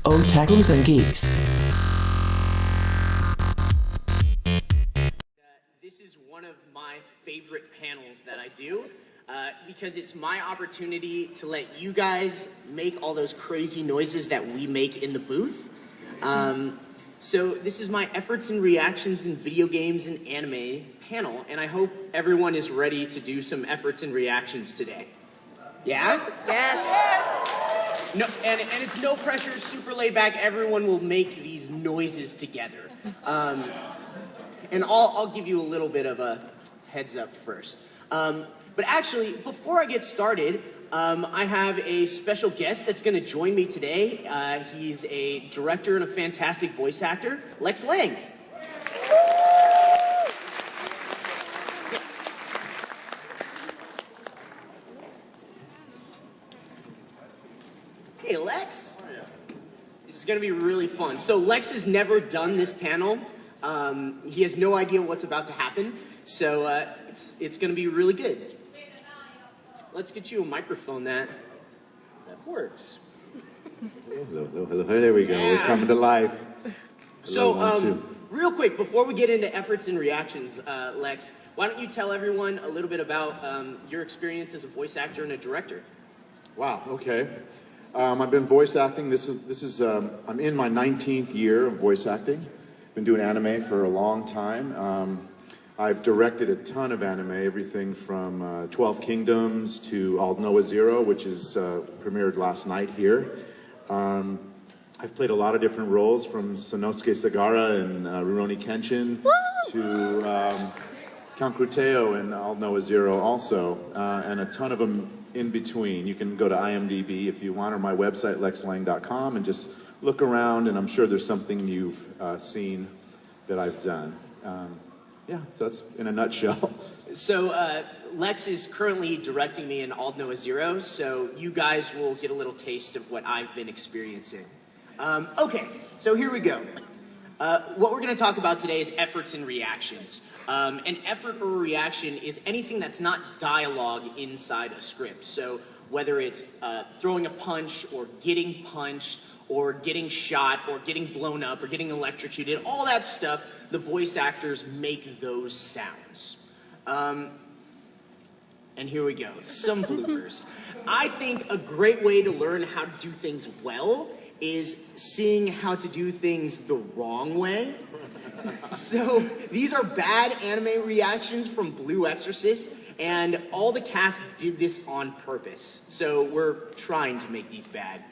Otakons and Geeks. This is one of my favorite panels that I do because it's my opportunity to let you guys make all those crazy noises that we make in the booth. So this is my efforts and reactions in video games and anime panel, and I hope everyone is ready to do some efforts and reactions today. Yeah? Yes. No, and it's no pressure, super laid back. Everyone will make these noises together. And I'll give you a little bit of a heads up first. But actually, before I get started, I have a special guest that's going to join me today. He's a director and a fantastic voice actor, Lex Lang. Hey, Lex. Oh, yeah. This is going to be really fun. So Lex has never done this panel. He has no idea what's about to happen. So it's going to be really good. Let's get you a microphone that works. Hello. There we go. Yeah. We're coming to life. So, real quick, before we get into efforts and reactions, Lex, why don't you tell everyone a little bit about your experience as a voice actor and a director? Wow. Okay. I've been voice acting. I'm in my 19th year of voice acting. Been doing anime for a long time. I've directed a ton of anime, everything from 12 Kingdoms to All Noah Zero, which is premiered last night here. I've played a lot of different roles, from Sanosuke Sagara and Rurouni Kenshin to Count Cruteo and All Noah Zero also, and a ton of them in between. You can go to IMDb if you want, or my website, lexlang.com, and just look around, and I'm sure there's something you've seen that I've done. Yeah, so that's in a nutshell. So Lex is currently directing me in All Noah Zero, so you guys will get a little taste of what I've been experiencing. Okay, so here we go. What we're going to talk about today is efforts and reactions. An effort or reaction is anything that's not dialogue inside a script. So whether it's throwing a punch or getting punched or getting shot or getting blown up or getting electrocuted, all that stuff, the voice actors make those sounds. And here we go, some bloopers. I think a great way to learn how to do things well is seeing how to do things the wrong way. So these are bad anime reactions from Blue Exorcist, and all the cast did this on purpose. So we're trying to make these bad.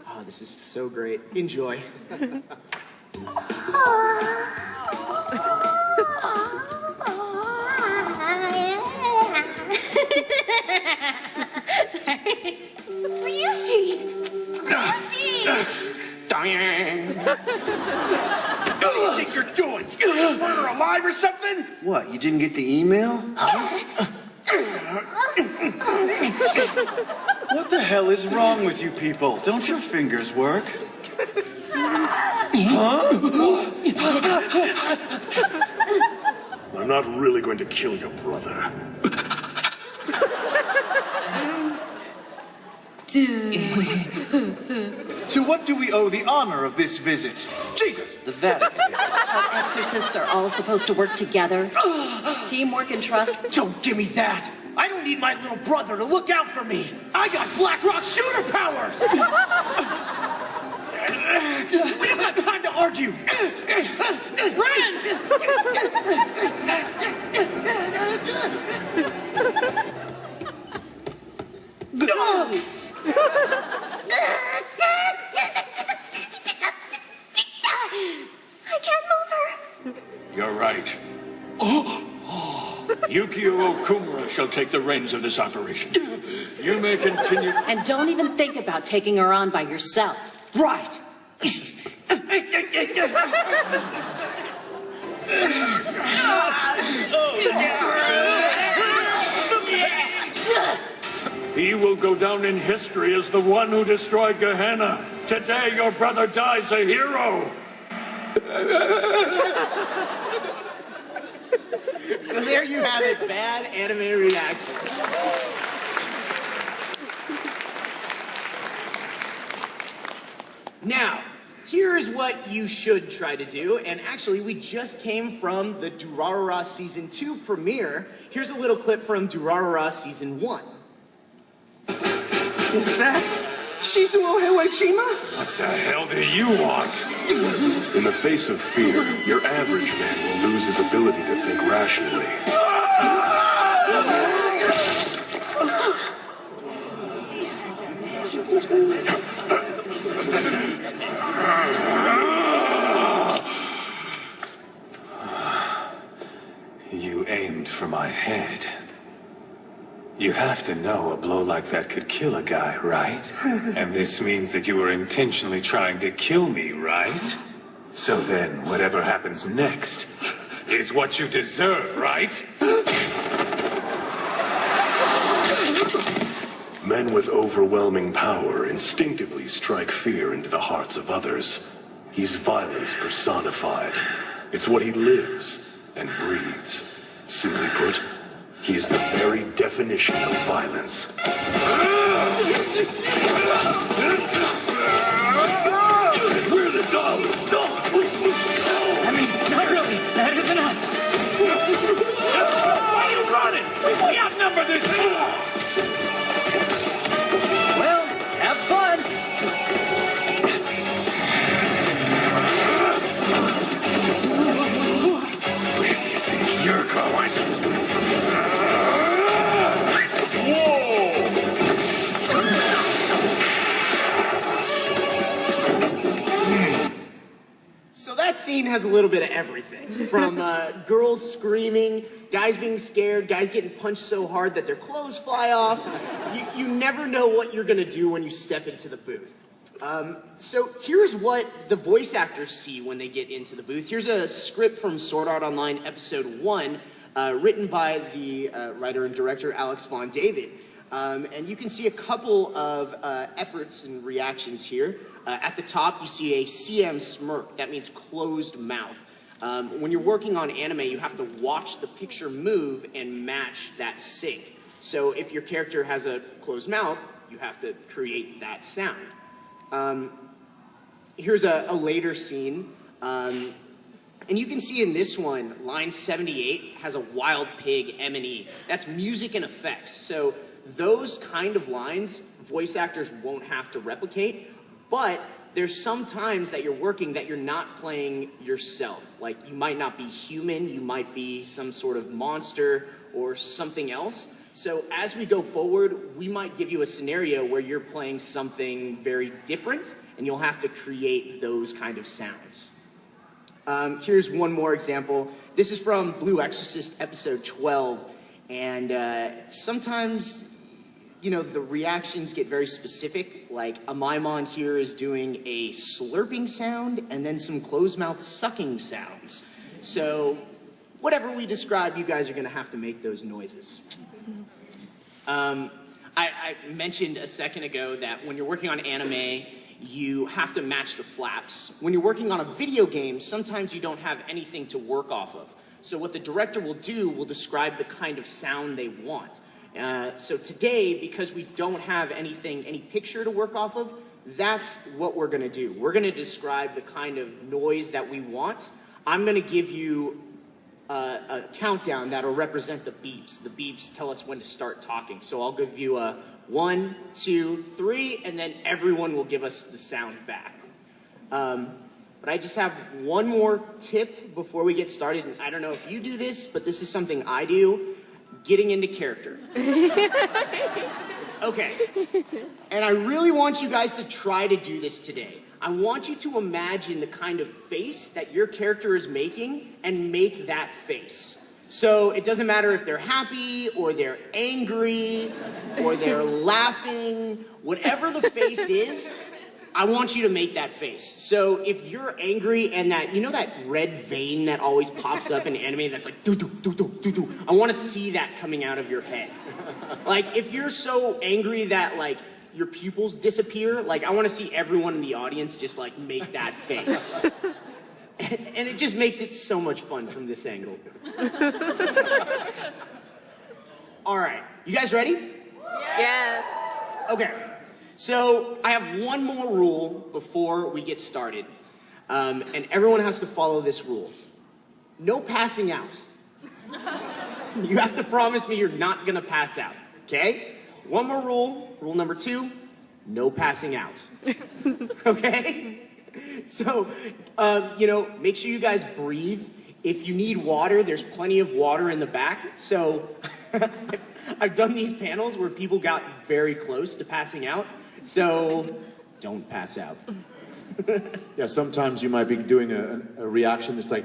Oh, this is so great. Enjoy. Diane! What do you think you're doing? You gonna burn her alive or something? What, you didn't get the email? What the hell is wrong with you people? Don't your fingers work? Huh? I'm not really going to kill your brother. To what do we owe the honor of this visit? Jesus! The Vatican. How exorcists are all supposed to work together. Teamwork and trust. Don't give me that! I don't need my little brother to look out for me! I got BlackRock shooter powers! We don't have time to argue! Run! I can't move her. You're right. Yukio Okumura shall take the reins of this operation. You may continue. And don't even think about taking her on by yourself. Right! He will go down in history as the one who destroyed Gehenna. Today, your brother dies a hero. So there you have it, bad anime reaction. Now, here's what you should try to do, and actually we just came from the Durarara Season 2 premiere. Here's a little clip from Durarara Season 1. Is that Shizuo Hewachima? What the hell do you want? In the face of fear, your average man will lose his ability to think rationally. You aimed for my head. You have to know a blow like that could kill a guy, right? And this means that you were intentionally trying to kill me, right? So then, whatever happens next is what you deserve, right? Men with overwhelming power instinctively strike fear into the hearts of others. He's violence personified. It's what he lives and breathes. Simply put, he is the very definition of violence. Where are the dollars? I mean, not really. That isn't us. Why are you running? We outnumber this thing! Well, have fun. Where do you think you're going? So that scene has a little bit of everything. From girls screaming, guys being scared, guys getting punched so hard that their clothes fly off. You never know what you're gonna do when you step into the booth. So here's what the voice actors see when they get into the booth. Here's a script from Sword Art Online Episode 1, written by the writer and director Alex Von David. And you can see a couple of efforts and reactions here. At the top, you see a CM smirk. That means closed mouth. When you're working on anime, you have to watch the picture move and match that sync. So if your character has a closed mouth, you have to create that sound. Here's a later scene. And you can see in this one, line 78 has a wild pig M&E. That's music and effects. So those kind of lines, voice actors won't have to replicate, but there's some times that you're working that you're not playing yourself. Like, you might not be human, you might be some sort of monster or something else. So as we go forward, we might give you a scenario where you're playing something very different, and you'll have to create those kind of sounds. Here's one more example. This is from Blue Exorcist episode 12, and sometimes, you know, the reactions get very specific. Like, a Maimon here is doing a slurping sound and then some closed mouth sucking sounds. So whatever we describe, you guys are gonna have to make those noises. I mentioned a second ago that when you're working on anime, you have to match the flaps. When you're working on a video game, sometimes you don't have anything to work off of. So what the director will do will describe the kind of sound they want. So today, because we don't have any picture to work off of, that's what we're gonna do. We're gonna describe the kind of noise that we want. I'm gonna give you a countdown that'll represent the beeps. The beeps tell us when to start talking. So I'll give you a 1, 2, 3, and then everyone will give us the sound back. But I just have one more tip before we get started. And I don't know if you do this, but this is something I do. Getting into character. Okay. And I really want you guys to try to do this today. I want you to imagine the kind of face that your character is making and make that face. So it doesn't matter if they're happy or they're angry or they're laughing, whatever the face is, I want you to make that face. So if you're angry and that, you know that red vein that always pops up in anime that's like, doo-doo, I want to see that coming out of your head. Like, if you're so angry that, like, your pupils disappear, like, I want to see everyone in the audience just, like, make that face. And it just makes it so much fun from this angle. All right. You guys ready? Yes. Okay. So I have one more rule before we get started. And everyone has to follow this rule. No passing out. You have to promise me you're not gonna pass out, okay? One more rule, rule number 2, no passing out. Okay? So, make sure you guys breathe. If you need water, there's plenty of water in the back. So, I've done these panels where people got very close to passing out. So, don't pass out. Yeah, sometimes you might be doing a reaction that's like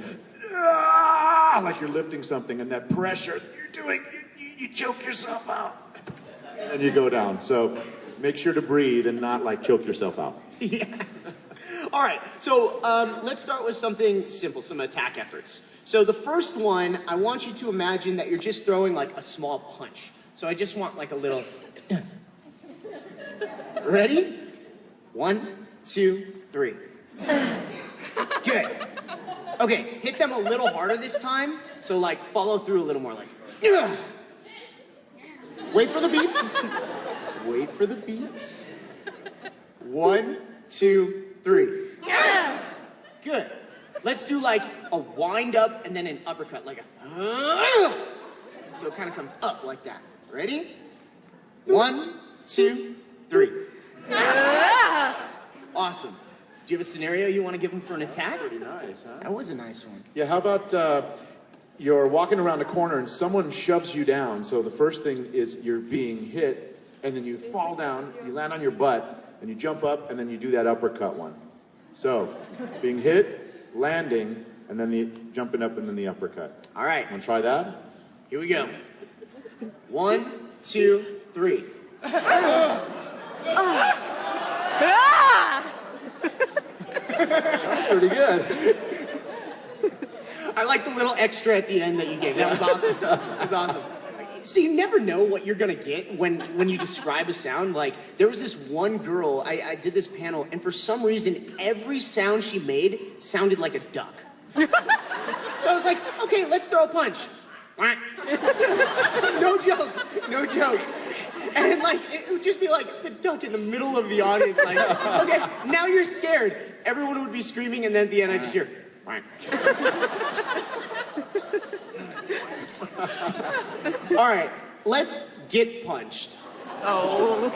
you're lifting something, and that pressure you're doing, you choke yourself out. And you go down. So make sure to breathe and not like choke yourself out. Yeah. All right, so let's start with something simple, some attack efforts. So the first one, I want you to imagine that you're just throwing like a small punch. So I just want like a little... Ready? 1, 2, 3. Good. Okay, hit them a little harder this time. So like follow through a little more like... Wait for the beats. Wait for the beats. 1, 2, 3. Good. Let's do like a wind up and then an uppercut, like a... So it kind of comes up like that. Ready? 1, 2, 3. Awesome. Do you have a scenario you want to give them for an attack? Pretty nice, huh? That was a nice one. Yeah, how about you're walking around a corner and someone shoves you down. So the first thing is you're being hit, and then you fall down, you land on your butt, and you jump up, and then you do that uppercut one. So, being hit, landing, and then the jumping up, and then the uppercut. All right. Want to try that? Here we go. 1, 2, 3. That's pretty good. I like the little extra at the end that you gave. That was awesome. That was awesome. So you never know what you're gonna get when you describe a sound. Like, there was this one girl, I did this panel, and for some reason, every sound she made sounded like a duck. So I was like, okay, let's throw a punch. No joke, no joke. And like, it would just be like the duck in the middle of the audience, like, okay, now you're scared. Everyone would be screaming, and then at the end I just hear, all right, let's get punched. Oh.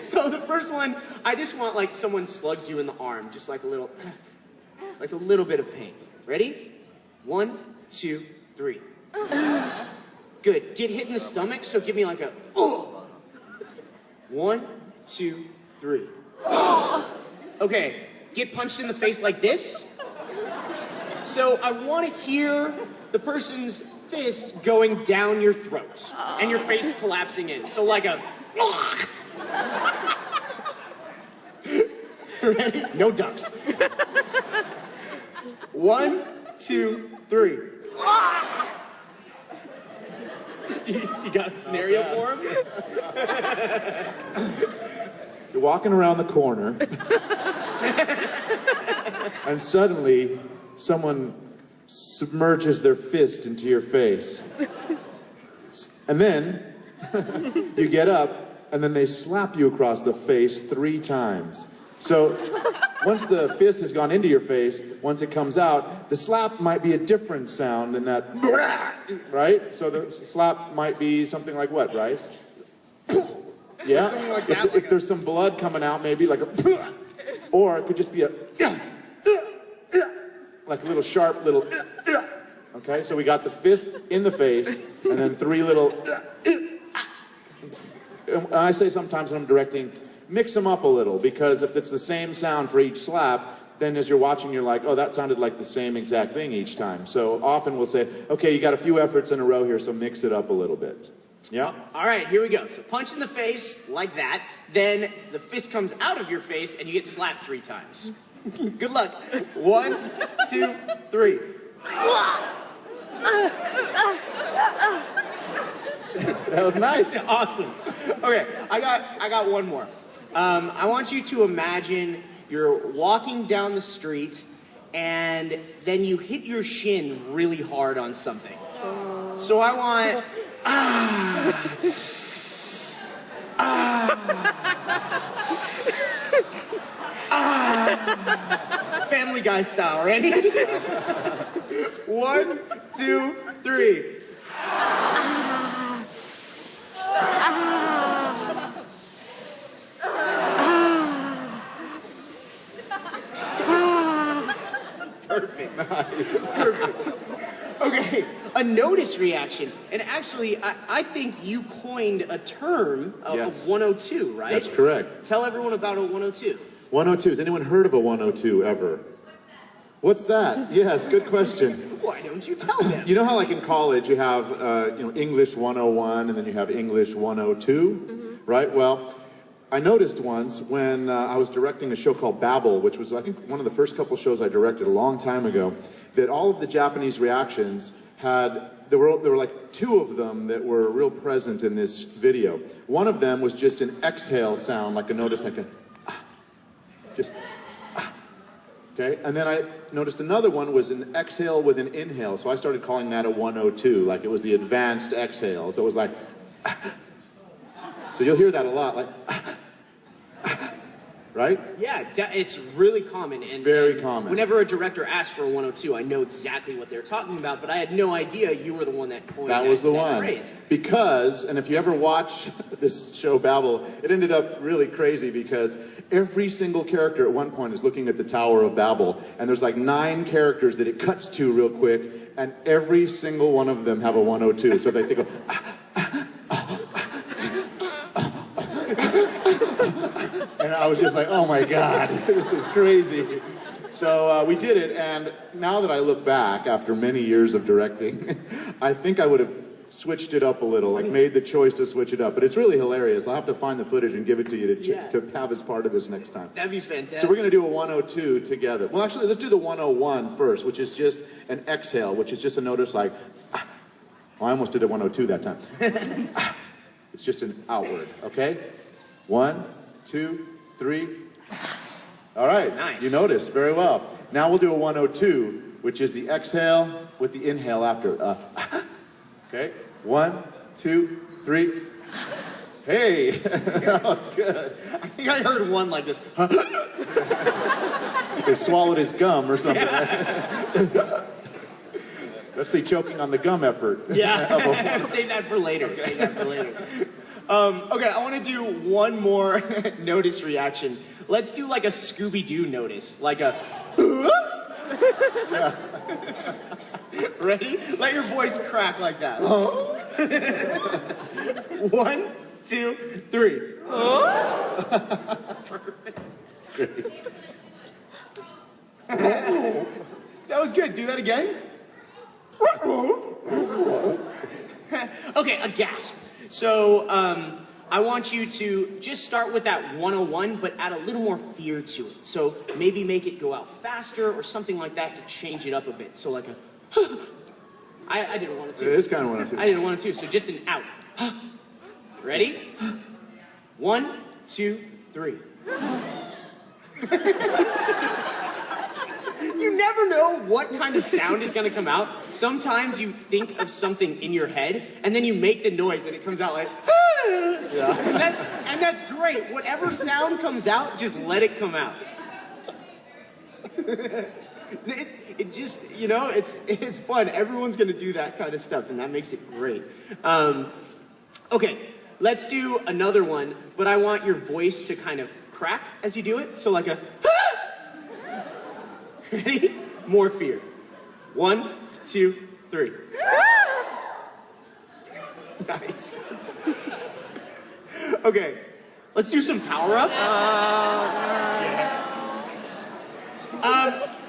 So the first one, I just want like someone slugs you in the arm, just like a little bit of pain. Ready? 1, 2, 3. Good. Get hit in the stomach, so give me like a 1, 2, 3. Okay, get punched in the face like this. So I want to hear the person's fist going down your throat and your face collapsing in. So like a... Ready? No ducks. 1, 2, 3. You got a scenario for him? You're walking around the corner, and suddenly someone submerges their fist into your face. And then you get up, and then they slap you across the face 3 times. So once the fist has gone into your face, once it comes out, the slap might be a different sound than that, right? So the slap might be something like what, Bryce? Yeah? Like that, if there's some blood coming out, maybe like a, or it could just be a, like a little sharp little, okay? So we got the fist in the face, and then 3 little, and I say sometimes when I'm directing, mix them up a little, because if it's the same sound for each slap, then as you're watching, you're like, oh, that sounded like the same exact thing each time. So often we'll say, okay, you got a few efforts in a row here, so mix it up a little bit. Yeah? All right, here we go. So punch in the face, like that. Then the fist comes out of your face, and you get slapped 3 times. Good luck. 1, 2, 3. That was nice. Awesome. Okay, I got one more. I want you to imagine you're walking down the street, and then you hit your shin really hard on something. So I want Guy style. Ready? 1, 2, 3. Perfect. Nice. Perfect. Okay, a notice reaction. And actually, I think you coined a term of 102, right? That's correct. Tell everyone about a 102. 102. Has anyone heard of a 102 ever? What's that? Yes, good question. Why don't you tell them? You know how like in college you have English 101 and then you have English 102, right? Well, I noticed once when I was directing a show called Babel, which was I think one of the first couple shows I directed a long time ago, that all of the Japanese reactions there were like 2 of them that were real present in this video. One of them was just an exhale sound, like a notice, like a okay, and then I noticed another one was an exhale with an inhale, so I started calling that a 102, like it was the advanced exhale. So it was like, so you'll hear that a lot, like, right? Yeah, it's really common. And very common. Whenever a director asks for a 102, I know exactly what they're talking about, but I had no idea you were the one that coined that. That was the one. Phrase. Because, and if you ever watch this show Babel, it ended up really crazy because every single character at one point is looking at the Tower of Babel, and there's like 9 characters that it cuts to real quick, and every single one of them have a 102. So they go, and I was just like, oh my God, this is crazy. So we did it, and now that I look back after many years of directing, I think I would have switched it up a little, like made the choice to switch it up. But it's really hilarious. I'll have to find the footage and give it to you to have as part of this next time. That'd be fantastic. So we're going to do a 102 together. Well, actually, let's do the 101 first, which is just an exhale, which is just a notice like, well, I almost did a 102 that time. It's just an outward, okay? 1, 2, 3. All right, nice. You noticed, very well. Now we'll do a 102, which is the exhale with the inhale after. Okay, 1, 2, 3. Hey, that was good. I think I heard one like this. He swallowed his gum or something. Right? That's the choking on the gum effort. Yeah, save that for later. Save that for later. Okay, I want to do one more notice reaction. Let's do like a Scooby-Doo notice, like a. Yeah. Ready? Let your voice crack like that. 1, 2, 3. Perfect. It's great. That was good. Do that again. Okay, a gasp. So, I want you to just start with that 101, but add a little more fear to it. So maybe make it go out faster or something like that to change it up a bit. So like a, I didn't want to. It is kind of 102. I didn't want to, so just an out. Ready? 1, 2, 3. You never know what kind of sound is going to come out. Sometimes you think of something in your head, and then you make the noise, and it comes out like, yeah. And that's great. Whatever sound comes out, just let it come out. It just, you know, it's fun. Everyone's going to do that kind of stuff, and that makes it great. Okay, let's do another one, but I want your voice to kind of crack as you do it. So like a, ready? More fear. 1, 2, 3. Nice. Okay, let's do some power-ups.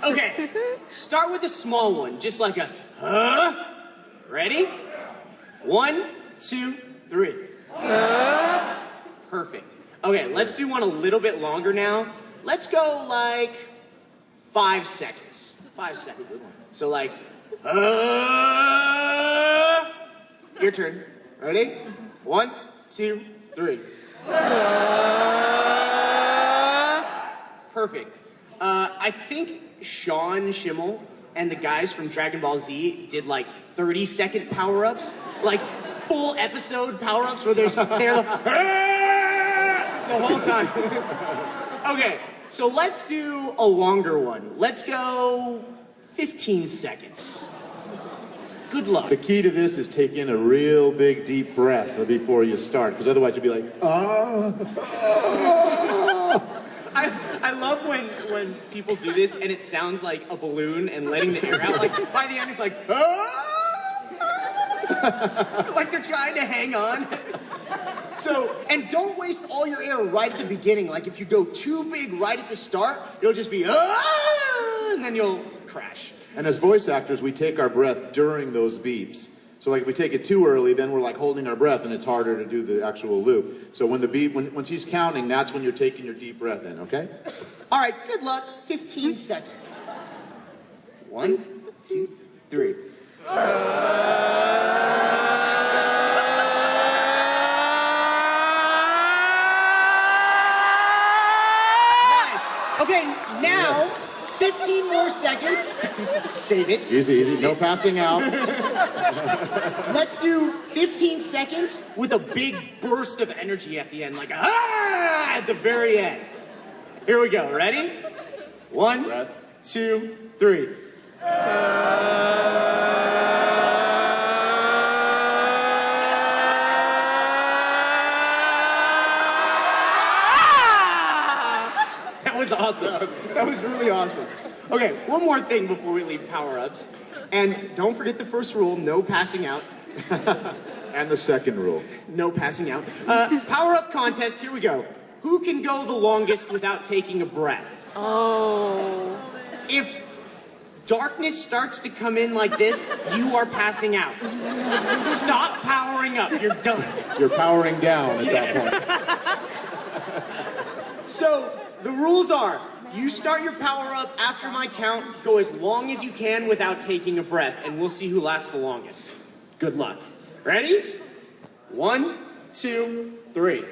Okay, start with a small one, just like a, Ready? 1, 2, 3. Perfect. Okay, let's do one a little bit longer now. Let's go like 5 seconds. 5 seconds. So like, your turn. Ready? 1, 2, 3. Perfect. I think Sean Schimmel and the guys from Dragon Ball Z did like 30-second power-ups, like full episode power-ups where they're the whole time. Okay, So let's do a longer one. Let's go 15 seconds. Good luck. The key to this is take in a real big deep breath before you start, because otherwise you'll be like, I love when people do this and it sounds like a balloon and letting the air out. Like by the end it's like, like they're trying to hang on. So, and don't waste all your air right at the beginning. Like if you go too big right at the start, it'll just be, and then you'll crash. And as voice actors, we take our breath during those beeps. So like if we take it too early, then we're like holding our breath and it's harder to do the actual loop. So when the beep, once he's counting, that's when you're taking your deep breath in, okay? All right, good luck. 15 seconds. 1, 2, 3. Nice. Okay, now 15 more seconds. Save it. Easy, easy. No passing out. Let's do 15 seconds with a big burst of energy at the end, like at the very end. Here we go. Ready? 1, 2, 3. That was awesome. That was really awesome. Okay, one more thing before we leave Power-Ups. And don't forget the first rule, no passing out. And the second rule. No passing out. Power-Up contest, here we go. Who can go the longest without taking a breath? Oh. If darkness starts to come in like this, you are passing out. Stop powering up, you're done. You're powering down at that point. So, the rules are, you start your power-up after my count, go as long as you can without taking a breath, and we'll see who lasts the longest. Good luck. Ready? 1, 2, 3.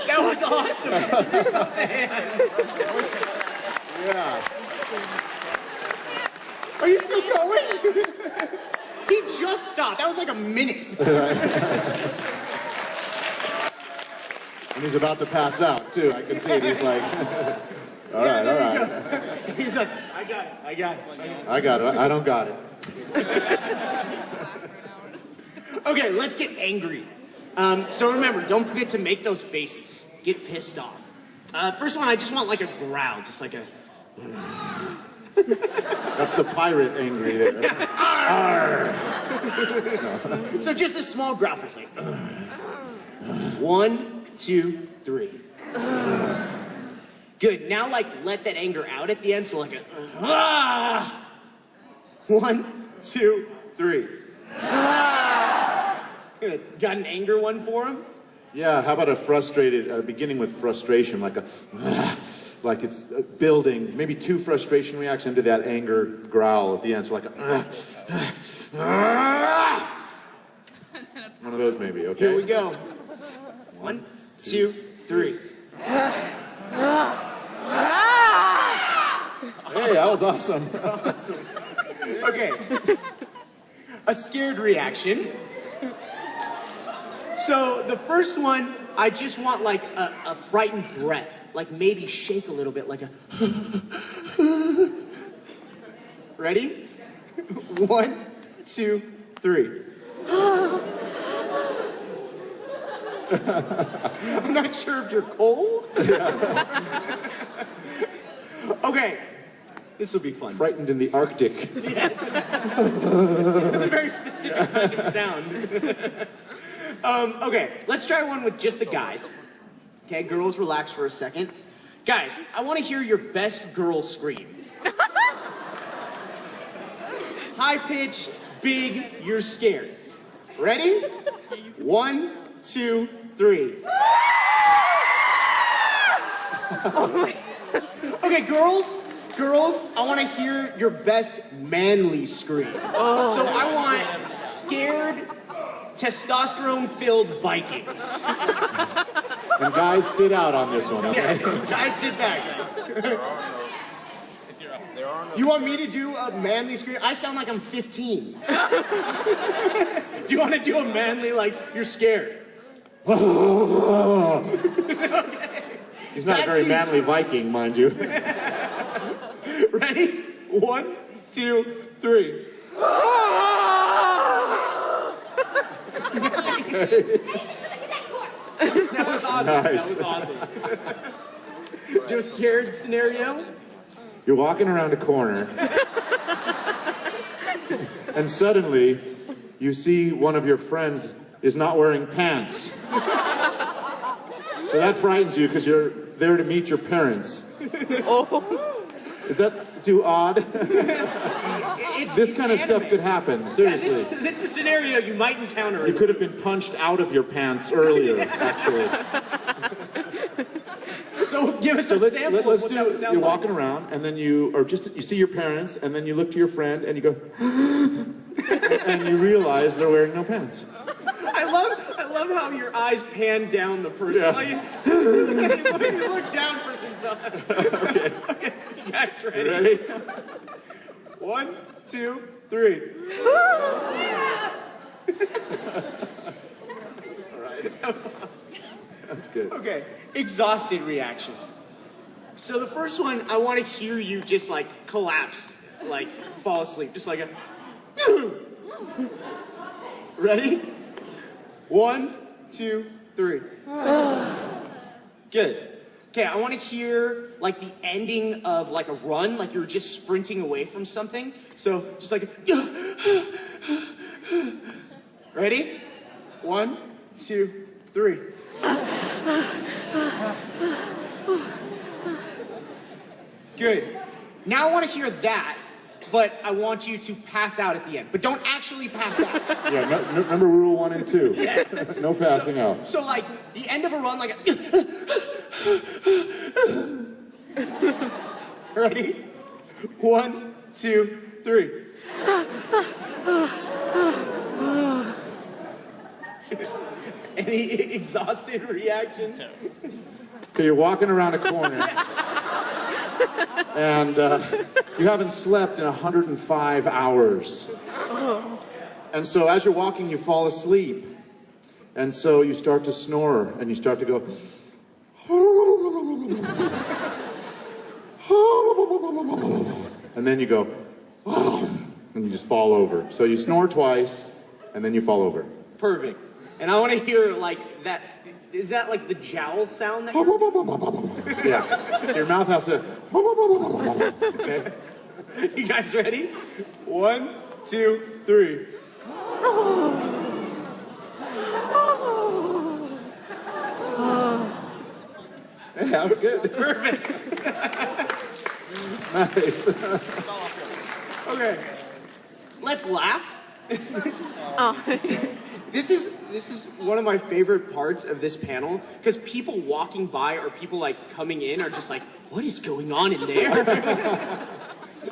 That was awesome. Yeah. Are you still going? He just stopped. That was like a minute. And he's about to pass out, too. I can see it. He's like, all right, all right. He's like, I got it. I got it. I don't got it. Okay, let's get angry. So remember, don't forget to make those faces. Get pissed off. First one, I just want like a growl, just like a... That's the pirate angry there. So just a small growl for like... 1, 2, 3. Good, now like let that anger out at the end, so like a... 1, 2, 3. Good. Got an anger one for him? Yeah, how about a frustrated, beginning with frustration, like a, like it's building, maybe 2 frustration reacts into that anger growl at the end, so like a, one of those maybe, okay? Here we go. 1, 2, 3. Hey, that was awesome. Awesome. Okay. A scared reaction. So the first one, I just want like a frightened breath, like maybe shake a little bit, like a... Ready? 1, 2, 3. I'm not sure if you're cold. Okay, this will be fun. Frightened in the Arctic. Yes. It's a very specific kind of sound. Okay, let's try one with just the guys. Okay, girls, relax for a second. Guys, I want to hear your best girl scream. High-pitched, big, you're scared. Ready? 1, 2, 3. Okay, girls, Girls, I want to hear your best manly scream. So I want scared, testosterone-filled Vikings. And guys, sit out on this one, okay? Yeah, guys, sit back. You want me to do a manly scream? I sound like I'm 15. Do you want to do a manly, like, you're scared? He's not a very manly Viking, mind you. Ready? 1, 2, 3. That was awesome. Nice. That was awesome. Do a scared scenario? You're walking around a corner, and suddenly you see one of your friends is not wearing pants. So that frightens you because you're there to meet your parents. Is that too odd? This kind of stuff could happen, seriously. Yeah, this is a scenario you might encounter. You could have been punched out of your pants earlier, actually. So give us a sample of what that would sound you're like. walking around, and then you see your parents, and then you look to your friend, and you go, and you realize they're wearing no pants. I love how your eyes pan down the person. Yeah. Like, you look down person side. Okay, you guys ready? Ready? 1, 2, 3. All right. That was awesome. That's good. Okay, exhausted reactions. So the first one, I want to hear you just like collapse, like fall asleep, just like a. Ready? 1, 2, 3. Good. Okay, I want to hear like the ending of like a run, like you're just sprinting away from something. So just like. Ready? 1, 2, 3. Good. Now I want to hear that, but I want you to pass out at the end. But don't actually pass out. Yeah, remember rule 1 and 2. Yes. No passing out. So like the end of a run, like a. Ready? 1, 2, 3. Any exhausted reactions? Okay, you're walking around a corner, and you haven't slept in 105 hours. And so as you're walking, you fall asleep. And so you start to snore, and you start to go, and then you go, and you just fall over. So you snore twice, and then you fall over. Perfect. And I want to hear like that. Is that like the jowl sound that you're... Yeah. So your mouth has to. Okay. You guys ready? 1, 2, 3. Hey, that was good. Perfect. Nice. Okay. Let's laugh. This is one of my favorite parts of this panel because people walking by or people like coming in are just like, what is going on in there?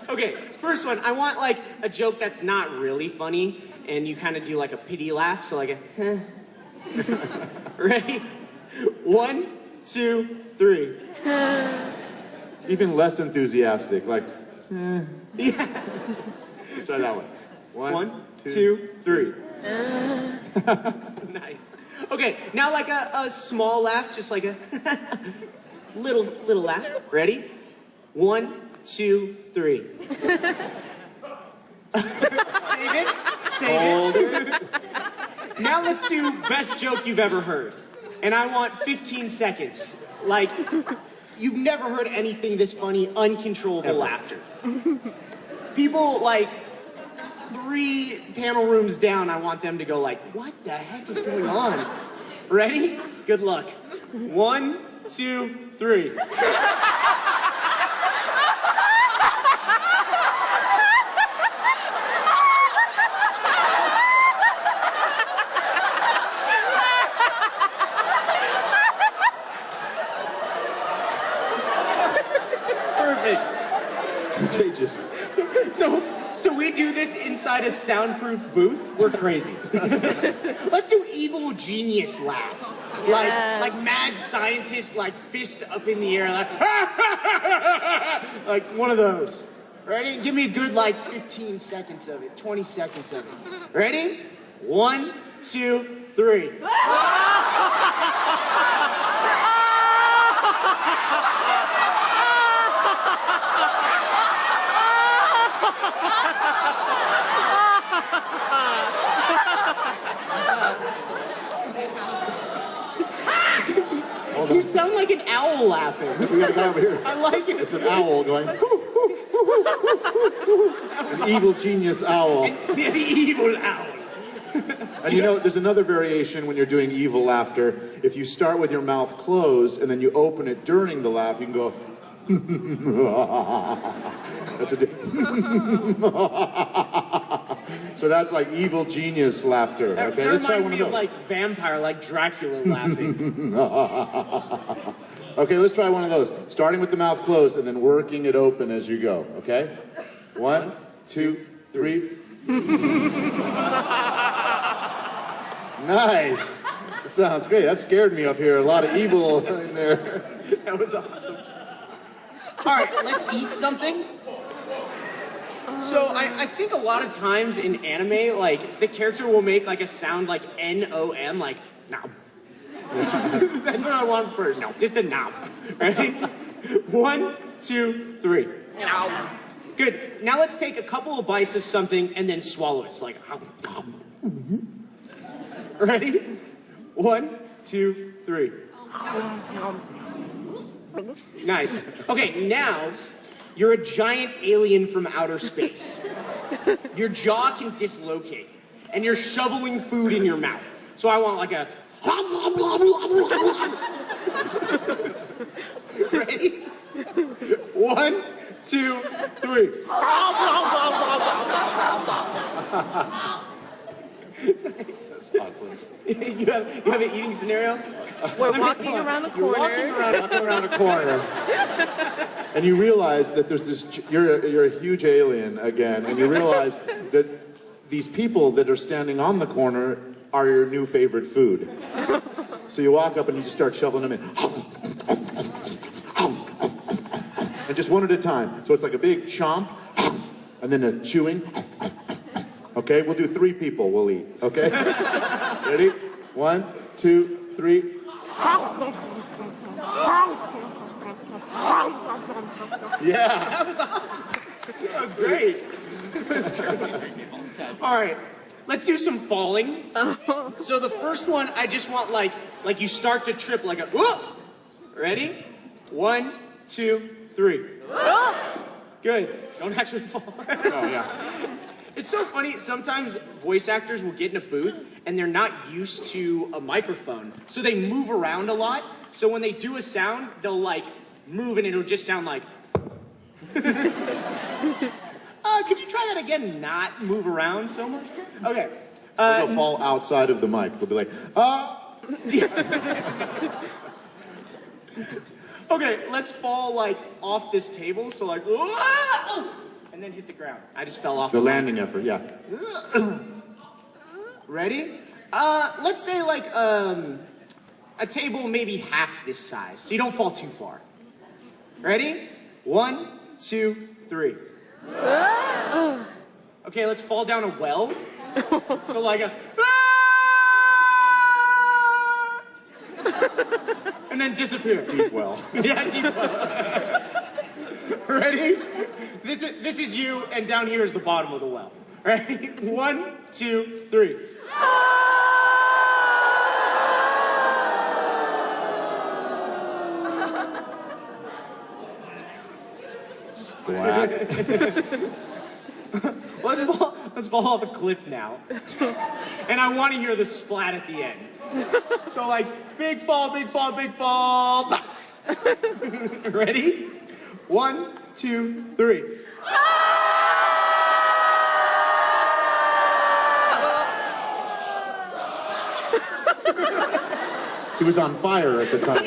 Okay, first one, I want like a joke that's not really funny and you kind of do like a pity laugh, so like a Ready? 1, 2, 3. Even less enthusiastic, like. Yeah. Let's try that one. 1, 2, 3. Nice. Okay, now like a small laugh, just like a little laugh. Ready? 1, 2, 3. Save it. Now let's do best joke you've ever heard. And I want 15 seconds. Like, you've never heard anything this funny, uncontrollable laughter. People like 3 panel rooms down, I want them to go like, what the heck is going on? Ready? Good luck. 1, 2, 3. Perfect. Contagious. So we do this inside a soundproof booth? We're crazy. Let's do evil genius laugh. Like mad scientist, like fist up in the air, like one of those. Ready? Give me a good 15 seconds of it, 20 seconds of it. Ready? 1, 2, 3. You sound like an owl laughing. We got a guy over here. I like it. It's an owl going. An evil genius owl. The evil owl. And you know, there's another variation when you're doing evil laughter. If you start with your mouth closed and then you open it during the laugh, you can go. That's a. So that's like evil genius laughter. Okay, That let's try one reminds of me those. like vampire, like Dracula laughing. Okay, let's try one of those. Starting with the mouth closed and then working it open as you go. Okay? 1, 2, 3. Nice. That sounds great. That scared me up here. A lot of evil in there. That was awesome. All right, let's eat something. So I think a lot of times in anime, like the character will make like a sound like N-O-M, like nom. That's what I want first. No, just a nom. Ready? 1, 2, 3. Nom. Good. Now let's take a couple of bites of something and then swallow it. It's like. Ready? 1, 2, 3. Nice. Okay, now you're a giant alien from outer space. Your jaw can dislocate, and you're shoveling food in your mouth. So I want like a. Ready? 1, 2, 3. That's awesome. You have an eating scenario? We're walking around the corner. Walking around a corner. And you realize that there's this, you're a huge alien again, and you realize that these people that are standing on the corner are your new favorite food. So you walk up and you just start shoveling them in. And just one at a time. So it's like a big chomp, and then a chewing. Okay, we'll do 3 people we'll eat, okay? Ready? 1, 2, 3. Yeah. That was awesome. That was great. That was great. All right, let's do some falling. So the first one, I just want like you start to trip like a whoa. Ready? 1, 2, 3. Good. Don't actually fall. Oh, yeah. It's so funny, sometimes voice actors will get in a booth and they're not used to a microphone. So they move around a lot. So when they do a sound, they'll like move and it'll just sound like. Could you try that again and not move around so much? Okay. They'll fall outside of the mic. They'll be like, Okay, let's fall like off this table. So like, and then hit the ground. I just fell off. The landing effort, yeah. Ready? Let's say like a table maybe half this size, so you don't fall too far. Ready? 1, 2, 3. Okay, let's fall down a well. So like a. And then disappear. Deep well. Yeah, deep well. Ready? This is you, and down here is the bottom of the well. Ready? 1, 2, 3. Black. Let's fall off a cliff now. And I want to hear the splat at the end. So like, big fall, big fall, big fall. Ready? 1, 2, 3. He was on fire at the time.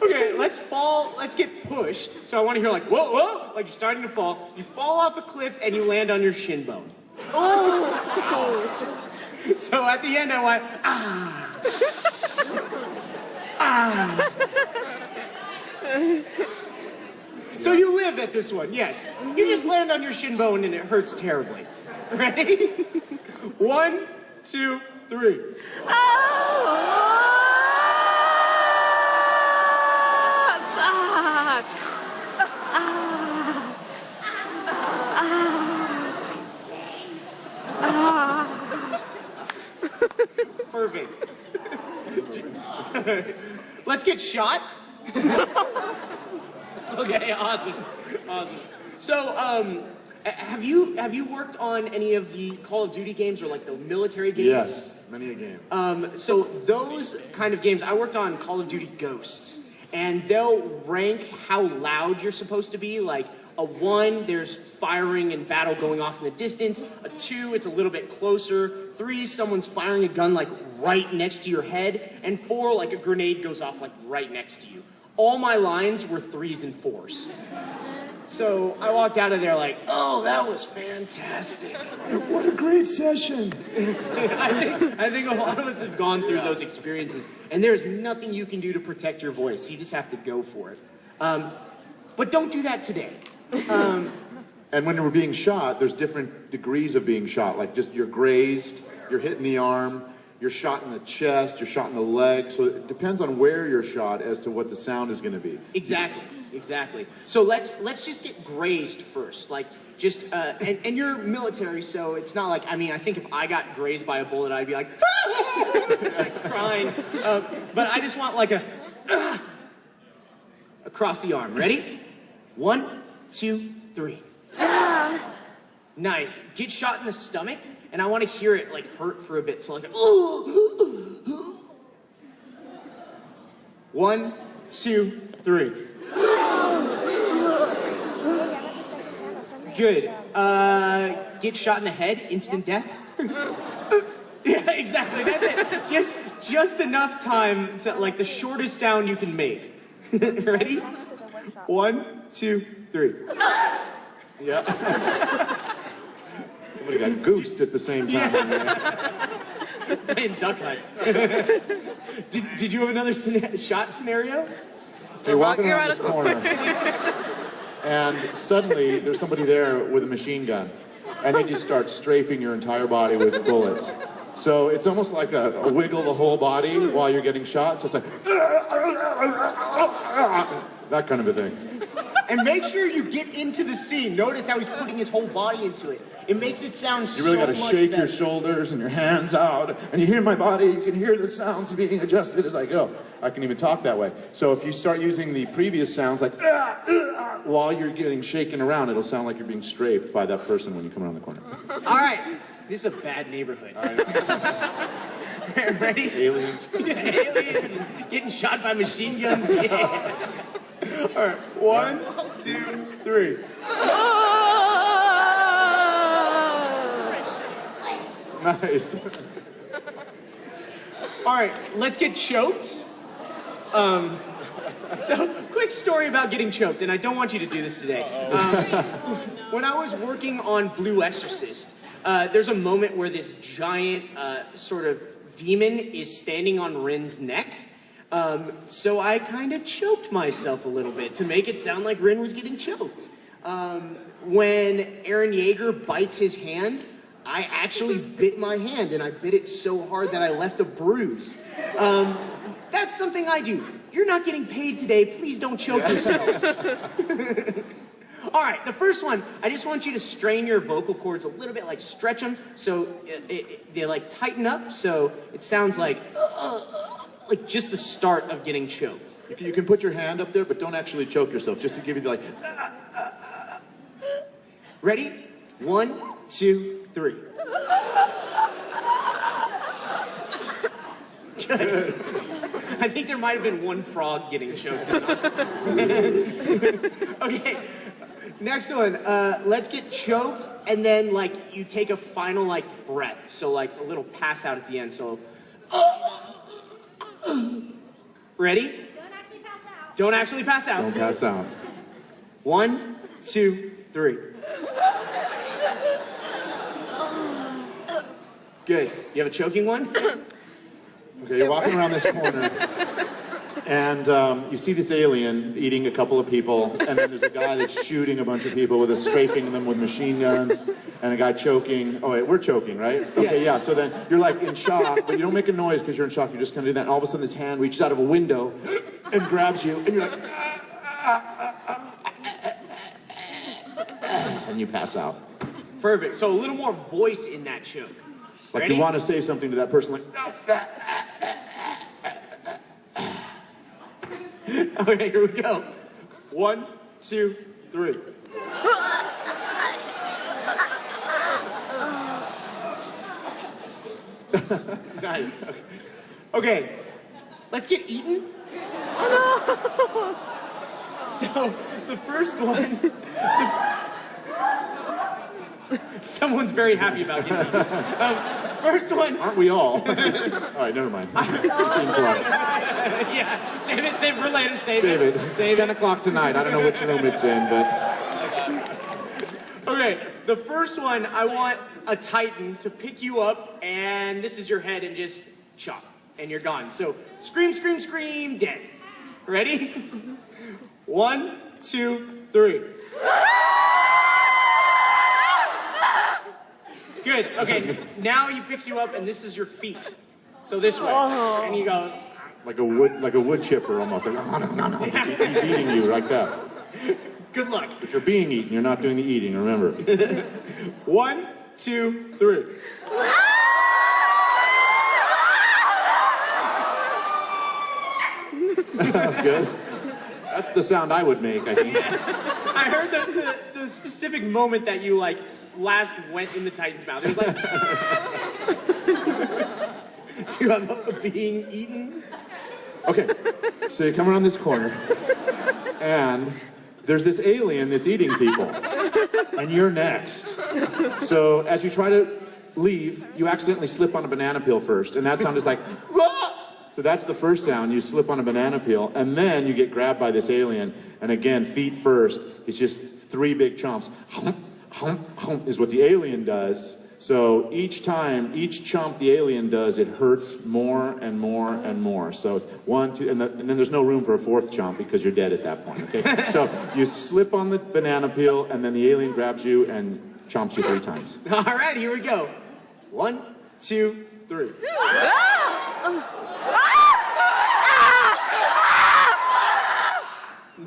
Okay, let's fall fall, let's get pushed. So I want to hear like, whoa, whoa, like you're starting to fall. You fall off a cliff and you land on your shin bone. Oh. So at the end I went, ah. Ah. So you live at this one, yes. You just land on your shin bone and it hurts terribly. Ready? 1, 2, 3. Perfect. Let's get shot. Okay, awesome. So, have you worked on any of the Call of Duty games or like the military games? Yes, many a game. So those kind of games, I worked on Call of Duty Ghosts, and they'll rank how loud you're supposed to be. Like a 1, there's firing and battle going off in the distance. A 2, it's a little bit closer. 3, someone's firing a gun like right next to your head. And 4, like a grenade goes off like right next to you. All my lines were 3s and 4s. So I walked out of there like, oh, that was fantastic. What a great session. I think a lot of us have gone through those experiences, and there's nothing you can do to protect your voice. You just have to go for it. But don't do that today. And when we're being shot, there's different degrees of being shot. Like just you're grazed, you're hit in the arm, you're shot in the chest, you're shot in the leg. So it depends on where you're shot as to what the sound is going to be. Exactly. So let's just get grazed first. Like just and you're military, so it's not like, I mean, I think if I got grazed by a bullet, I'd be like, like crying. But I just want like a across the arm. Ready? 1, 2, 3. Nice. Get shot in the stomach, and I want to hear it like hurt for a bit. So like, 1, 2, 3. Good. Get shot in the head, instant death. Yeah, exactly. That's it. Just enough time to like the shortest sound you can make. Ready? 1, 2, 3. Yeah. Somebody got goosed at the same time. Yeah. Playing duck hunt. Did you have another shot scenario? You're walking around this corner, and suddenly there's somebody there with a machine gun, and they just start strafing your entire body with bullets. So it's almost like a wiggle the whole body while you're getting shot. So it's like that kind of a thing. And make sure you get into the scene. Notice how he's putting his whole body into it. It makes it sound so much better. You really got to shake your shoulders and your hands out, and you hear my body. You can hear the sounds being adjusted as I go. I can even talk that way. So if you start using the previous sounds like while you're getting shaken around, it'll sound like you're being strafed by that person when you come around the corner. All right. This is a bad neighborhood. Ready? Aliens. Aliens getting shot by machine guns. Yeah. All right. 1, 2, 3. Nice. All right. Let's get choked. So, quick story about getting choked, and I don't want you to do this today. When I was working on Blue Exorcist, there's a moment where this giant sort of demon is standing on Rin's neck. So I kind of choked myself a little bit to make it sound like Rin was getting choked. When Eren Yeager bites his hand, I actually bit my hand, and I bit it so hard that I left a bruise. That's something I do. You're not getting paid today. Please don't choke yourselves. All right, the first one, I just want you to strain your vocal cords a little bit, like stretch them so they like tighten up, so it sounds like just the start of getting choked. You can put your hand up there, but don't actually choke yourself, just to give you the like. Ready? 1, 2, 3. Good. I think there might have been one frog getting choked. Okay. Next one, let's get choked, and then, like, you take a final, like, breath. So, like, a little pass out at the end, so. Ready? Don't actually pass out. Don't actually pass out. Don't pass out. 1, 2, 3. Good. You have a choking one? Okay, you're walking around this corner, and you see this alien eating a couple of people, and then there's a guy that's shooting a bunch of people strafing them with machine guns, and a guy choking. Oh wait, we're choking, right? Okay, yeah. So then you're like in shock, but you don't make a noise because you're in shock. You're just gonna do that. And all of a sudden, this hand reaches out of a window and grabs you, and you're like, and you pass out. Perfect. So a little more voice in that choke. Like Ready? you want to say something to that person, like, Okay, here we go. 1, 2, 3. Nice. Okay, let's get eaten. So the first one. Someone's very happy about getting eaten. First one. aren't we all? All right, never mind. 18 plus. Yeah, save it for later. Save it. Save 10 it. o'clock tonight. I don't know which room it's in, but Okay, the first one, I want a Titan to pick you up, and this is your head, and just chop, and you're gone. So scream, scream, scream, dead. Ready? 1, 2, 3. Good. Okay. Now he picks you up, and this is your feet. So this way, and you go. like a wood chipper almost. Like, no. He's eating you like that. Good luck. But you're being eaten. You're not doing the eating. Remember. 1, 2, 3. That's good. That's the sound I would make, I think. I heard the specific moment that you last went in the Titan's mouth. It was like. Do you have a being eaten? Okay, so you come around this corner, and there's this alien that's eating people, and you're next. So as you try to leave, you accidentally slip on a banana peel first, and that sound is like, "Wah!" So that's the first sound. You slip on a banana peel, and then you get grabbed by this alien, and again, feet first. It's just 3 big chomps. Hump, hump, hump is what the alien does. So each chomp the alien does, it hurts more and more and more. So it's 1, 2, and then there's no room for a 4th chomp because you're dead at that point, okay? So you slip on the banana peel, and then the alien grabs you and chomps you 3 times. All right, here we go. 1, 2, 3.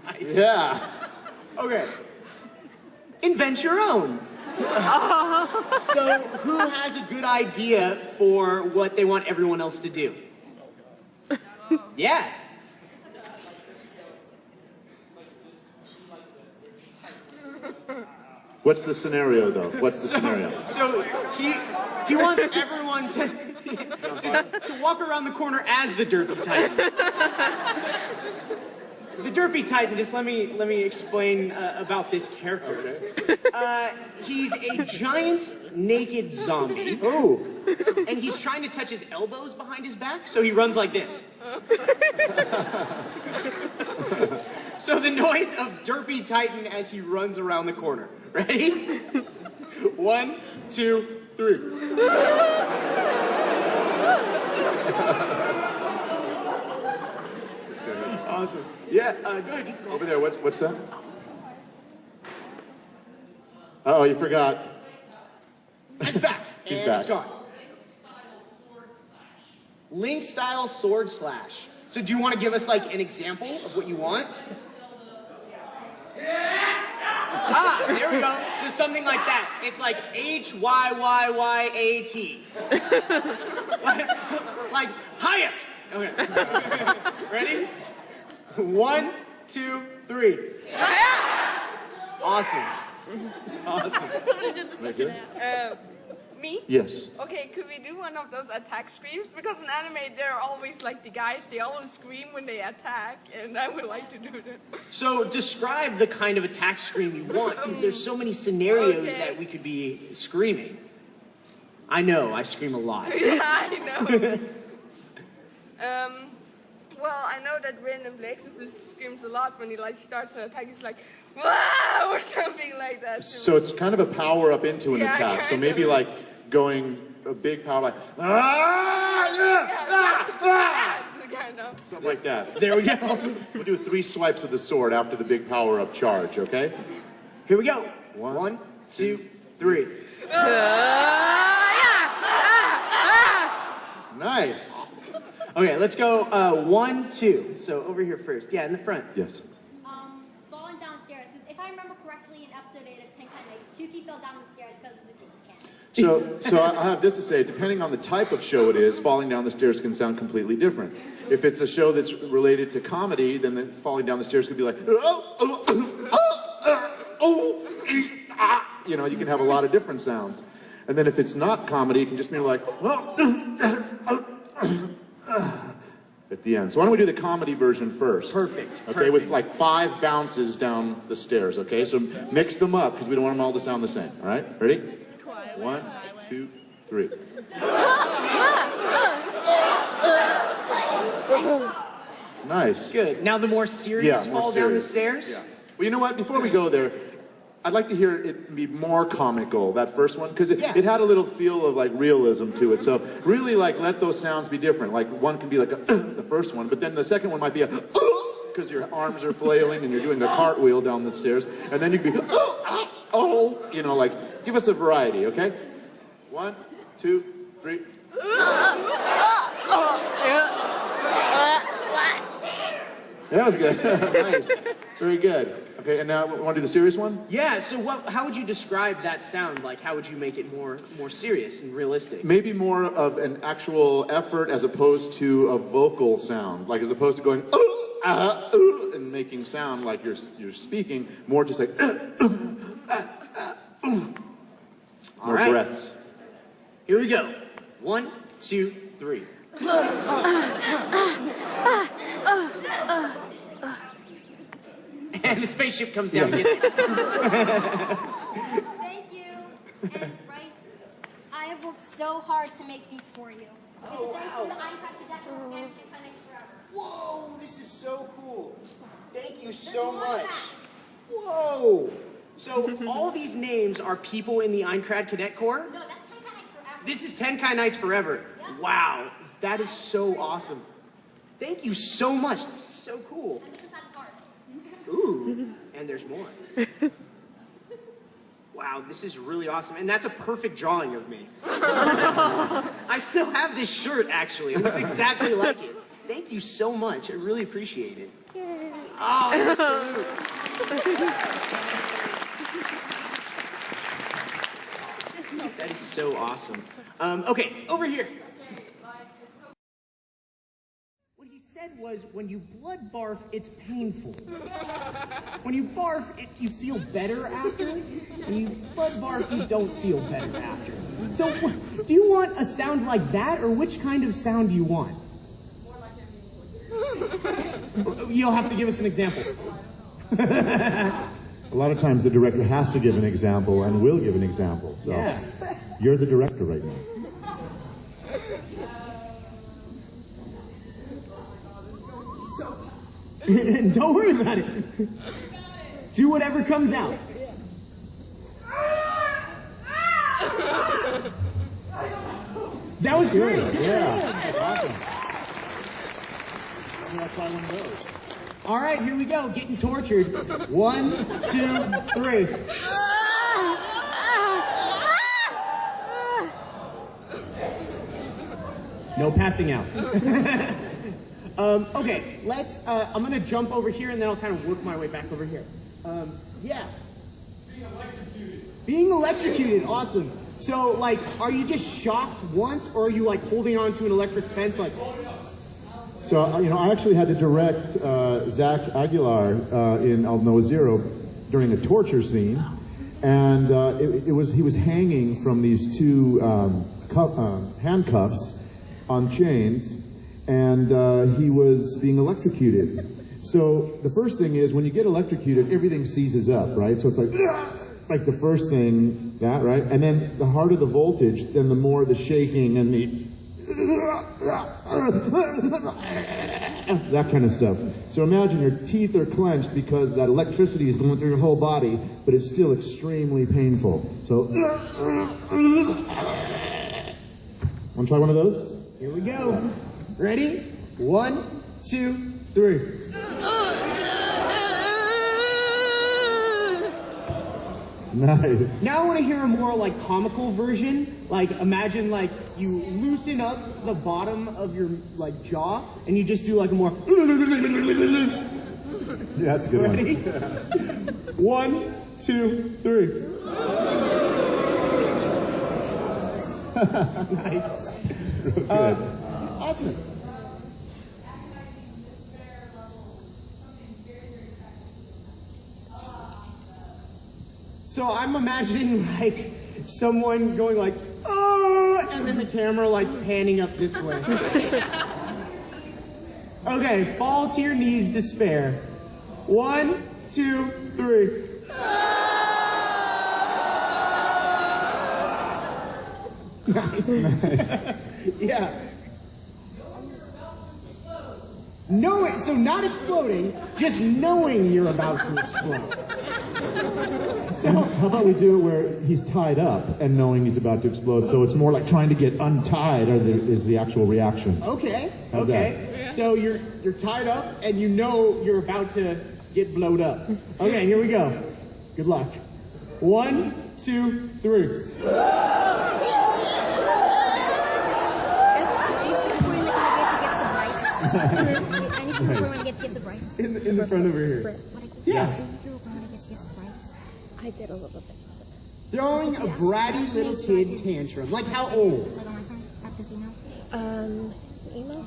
Nice. Yeah. Okay. Invent your own. So, who has a good idea for what they want everyone else to do? Yeah. What's the scenario, though? What's the scenario? So he wants everyone to walk around the corner as the Derpy Titan. The Derpy Titan, just let me explain about this character. Okay. He's a giant naked zombie. Oh. And he's trying to touch his elbows behind his back, so he runs like this. So the noise of Derpy Titan as he runs around the corner. Ready? 1, 2, 3. Awesome. Yeah, good. Over there, what's that? Oh, you forgot. It's back. He's And back. it's gone. Link style sword slash. So do you want to give us an example of what you want? Ah, there we go. So something like that. It's like HYYYAT. Like Hyatt. Okay. Ready? 1, 2, 3. Awesome. Awesome. Very good. Me? Yes. Okay, could we do one of those attack screams? Because in anime, they're always the guys, they always scream when they attack, and I would like to do that. So describe the kind of attack scream you want, because there's so many scenarios Okay. that we could be screaming. I know, I scream a lot. Yeah, I know. Well, I know that Random Lex screams a lot when he like starts an attack. He's like, wow, or something like that. So it's kind of a power up into an attack. So maybe like going a big power like, something like that. There we go. We'll do 3 swipes of the sword after the big power up charge, okay? Here we go. 1, 2, 3. Nice. Okay, let's go 1, 2. So over here first. Yeah, in the front. Yes. Falling downstairs. If I remember correctly, in episode 8 of Tenkai Nights, Chuki fell down the stairs because of the juice can. So I have this to say, depending on the type of show it is, falling down the stairs can sound completely different. If it's a show that's related to comedy, then falling down the stairs could be like, you know, you can have a lot of different sounds. And then if it's not comedy, it can just be like, at the end. So why don't we do the comedy version first? Perfect. Okay, with like 5 bounces down the stairs, okay? So mix them up, because we don't want them all to sound the same, all right? Ready? 1, 2, 3. Nice. Good. Now the more serious more fall down the serious. stairs. Yeah. Well, you know what? Before we go there, I'd like to hear it be more comical, that first one, because it had a little feel of like realism to it. So really like let those sounds be different. Like one can be like the first one, but then the second one might be a because your arms are flailing and you're doing a cartwheel down the stairs. And then you'd be you know, like give us a variety, okay? 1, 2, 3. That was good. Nice. Very good. Okay, and now want to do the serious one? Yeah, so how would you describe that sound? Like, how would you make it more serious and realistic? Maybe more of an actual effort as opposed to a vocal sound. Like, as opposed to going, and making sound like you're speaking, more just like, more right. breaths. Here we go. 1, 2, 3. And the spaceship comes down and gets it. Thank you. And Bryce, I have worked so hard to make these for you. Oh, Thanks wow. to the iPad and Tenkai Nights Forever. Whoa, this is so cool. Thank you so There's more much. of that. Whoa. So all these names are people in the Einkrad Cadet Corps? No, that's Tenkai Nights Forever. This is Tenkai Nights Forever. Yeah. Wow, that is so awesome. Thank you so much. This is so cool. And this is on card. Ooh, and there's more. Wow, this is really awesome. And that's a perfect drawing of me. I still have this shirt, actually. It looks exactly like it. Thank you so much. I really appreciate it. Yay. Oh, that is so awesome. Okay, over here. What he said was, when you blood barf, it's painful. When you barf, you feel better after. When you blood barf, you don't feel better after. So, do you want a sound like that, or which kind of sound do you want? You'll have to give us an example. A lot of times the director has to give an example and will give an example. So you're the director right now. Don't worry about it. Do whatever comes out. That was great. Yeah. Awesome. That's why one goes. All right, here we go. Getting tortured. 1, 2, 3. No passing out. Okay, let's, I'm gonna jump over here and then I'll kind of work my way back over here. Yeah. Being electrocuted, awesome. So, like, are you just shocked once, or are you, like, holding on to an electric fence, like... So, you know, I actually had to direct Zach Aguilar in I'll Know Zero during a torture scene. And he was hanging from these 2 handcuffs on chains, and he was being electrocuted. So the first thing is, when you get electrocuted, everything seizes up, right? So it's like the first thing, that, right? And then the harder the voltage, then the more the shaking and the... that kind of stuff. So imagine your teeth are clenched because that electricity is going through your whole body, but it's still extremely painful. So, want to try one of those? Here we go. Ready? 1, 2, 3. Nice. Now I want to hear a more like comical version. Like imagine like you loosen up the bottom of your like jaw and you just do like a more. Yeah, that's a good Ready? one. 1, 2, 3. Nice. Good. Awesome. So I'm imagining like someone going like, oh, and then the camera like panning up this way. Okay, fall to your knees, despair. 1, 2, 3. Nice. Yeah. Knowing, so not exploding, just knowing you're about to explode. So how about we do it where he's tied up and knowing he's about to explode? So it's more like trying to get untied is the actual reaction. Okay. How's Okay. So you're tied up and you know you're about to get blowed up. Okay, here we go. Good luck. 1, 2, 3. I need to remember when I get to get the Bryce. In the front over here. Yeah. I did a little bit. Throwing a bratty little kid tantrum. Like how old? Email?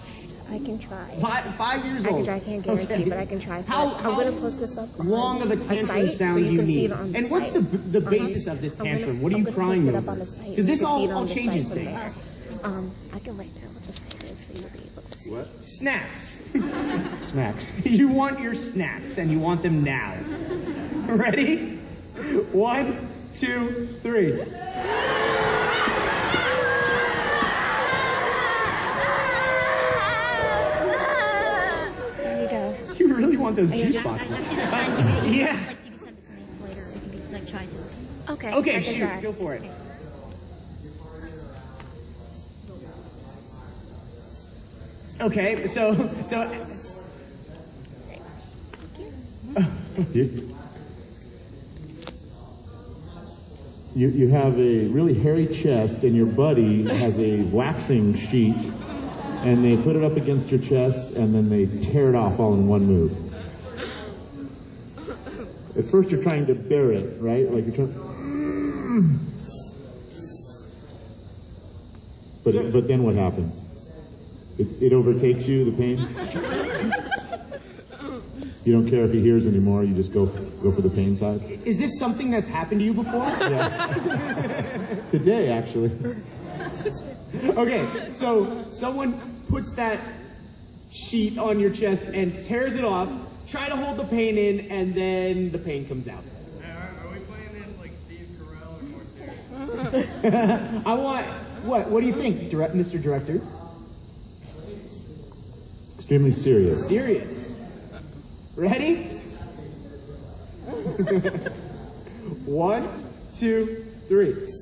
I can try. 5 years old. I can't guarantee, Okay. but I can try. How I'm going to post this up. long of a tantrum sound do you need? And what's the basis of this tantrum? What are you crying over? Because this all changes things. I can write down what the site is so you'll be able to see. What? Snacks. Snacks. You want your snacks, and you want them now. Ready? 1, 2, 3. There you go. You really want those juice boxes? Yeah. Yeah. Like, you can send it to me later if you like try to. Okay. Okay, I can shoot, try. go for it. Okay, so You have a really hairy chest and your buddy has a waxing sheet and they put it up against your chest and then they tear it off all in one move. At first you're trying to bear it, right? Like you're trying. But then what happens? It overtakes you, the pain? You don't care if he hears anymore, you just go for the pain side? is this something that's happened to you before? Yeah. Today, actually. Okay, so someone puts that sheet on your chest and tears it off, try to hold the pain in, and then the pain comes out. Are we playing this like Steve Carell or more serious? I want, what do you think, Mr. Director? Extremely serious. Serious. Ready? 1, 2, 3.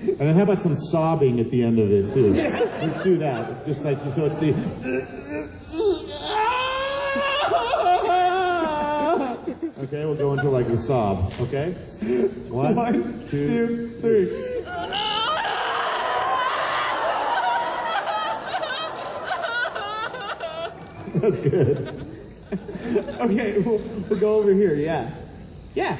And then how about some sobbing at the end of it too? Let's do that. Just like so it's the okay, we'll go into like the sob, okay? 1, 2, 3. That's good. Okay, we'll go over here, yeah. Yeah.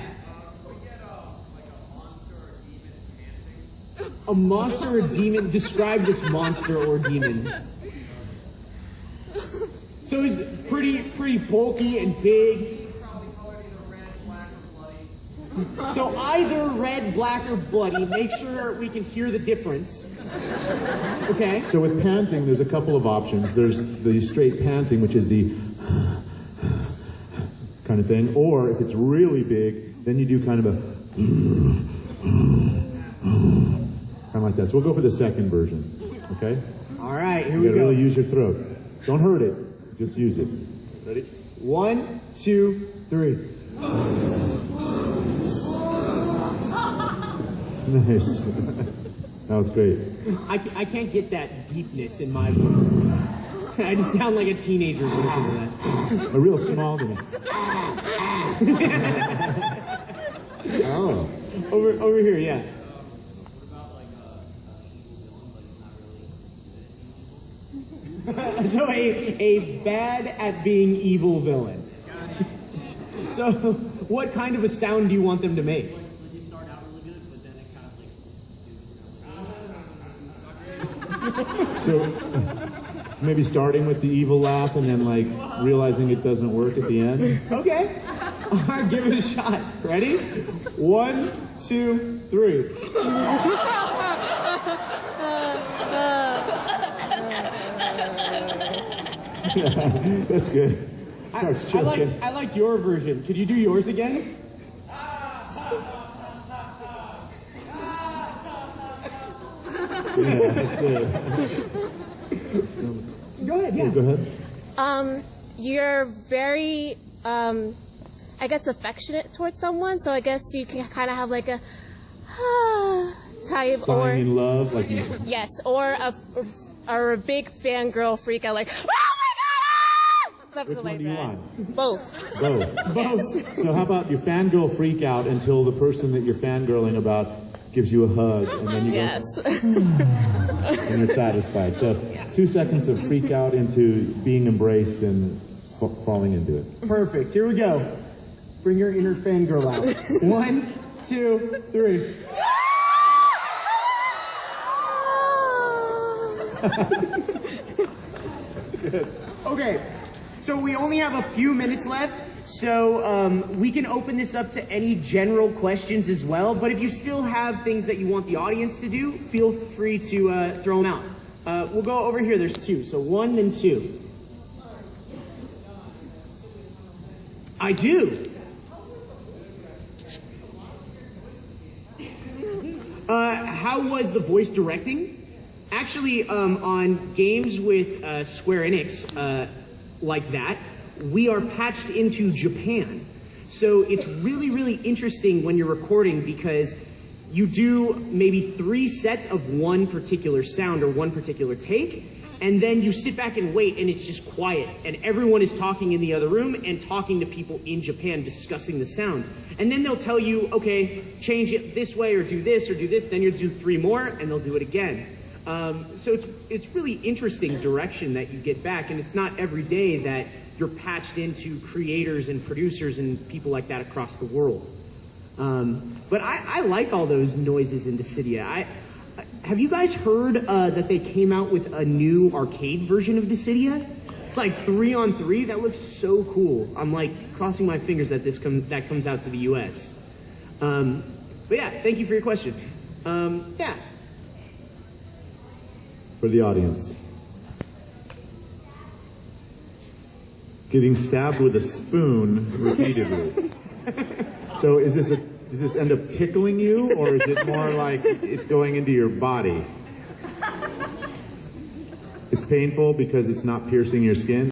A monster or demon? Describe this monster or demon. So he's pretty bulky and big. So either red, black, or bloody. Make sure we can hear the difference. Okay. So with panting, there's a couple of options. There's the straight panting, which is the kind of thing. Or if it's really big, then you do kind of a Kind of like that. So we'll go for the second version. Okay? All right, here You we gotta go. really use your throat. Don't hurt it. Just use it. Ready? 1, 2, 3. Nice. That was great. I can't get that deepness in my voice. I just sound like a teenager listening to that. A real small one. Oh. Over here, yeah. So a bad at being evil villain. So what kind of a sound do you want them to make? You start out really good, but then it kind of like... So maybe starting with the evil laugh and then like realizing it doesn't work at the end. Okay. All right, give it a shot. Ready? 1, 2, 3. That's good. I liked your version. Could you do yours again? Yeah, that's good. Go ahead, yeah. Go ahead. You're very, I guess, affectionate towards someone, so I guess you can kind of have like a type, or Falling in love, like yes, or a big fangirl freak out, like oh my god, something which like one do you that. want? Both. Both. So how about your fangirl freak out until the person that you're fangirling about gives you a hug, and then you Yes. go, and you're satisfied. So 2 seconds of freak out into being embraced and falling into it. Perfect. Here we go. Bring your inner fangirl out. 1, 2, 3. Good. Okay, so we only have a few minutes left, so we can open this up to any general questions as well, but if you still have things that you want the audience to do, feel free to throw them out. We'll go over here, there's 2, so 1 and 2. I do. How was the voice directing? Actually, on games with Square Enix like that, we are patched into Japan. So it's really, really interesting when you're recording because you do maybe 3 sets of one particular sound or one particular take, and then you sit back and wait and it's just quiet, and everyone is talking in the other room and talking to people in Japan discussing the sound. And then they'll tell you, okay, change it this way or do this, then you'll do 3 more and they'll do it again. So it's really interesting direction that you get back, and it's not every day that you're patched into creators and producers and people like that across the world. But I like all those noises in Dissidia. Have you guys heard that they came out with a new arcade version of Dissidia? It's like 3-on-3. That looks so cool. I'm like crossing my fingers that that comes out to the US. But yeah, thank you for your question. Yeah. For the audience. Getting stabbed with a spoon repeatedly. So does this end up tickling you, or is it more like it's going into your body? It's painful because it's not piercing your skin.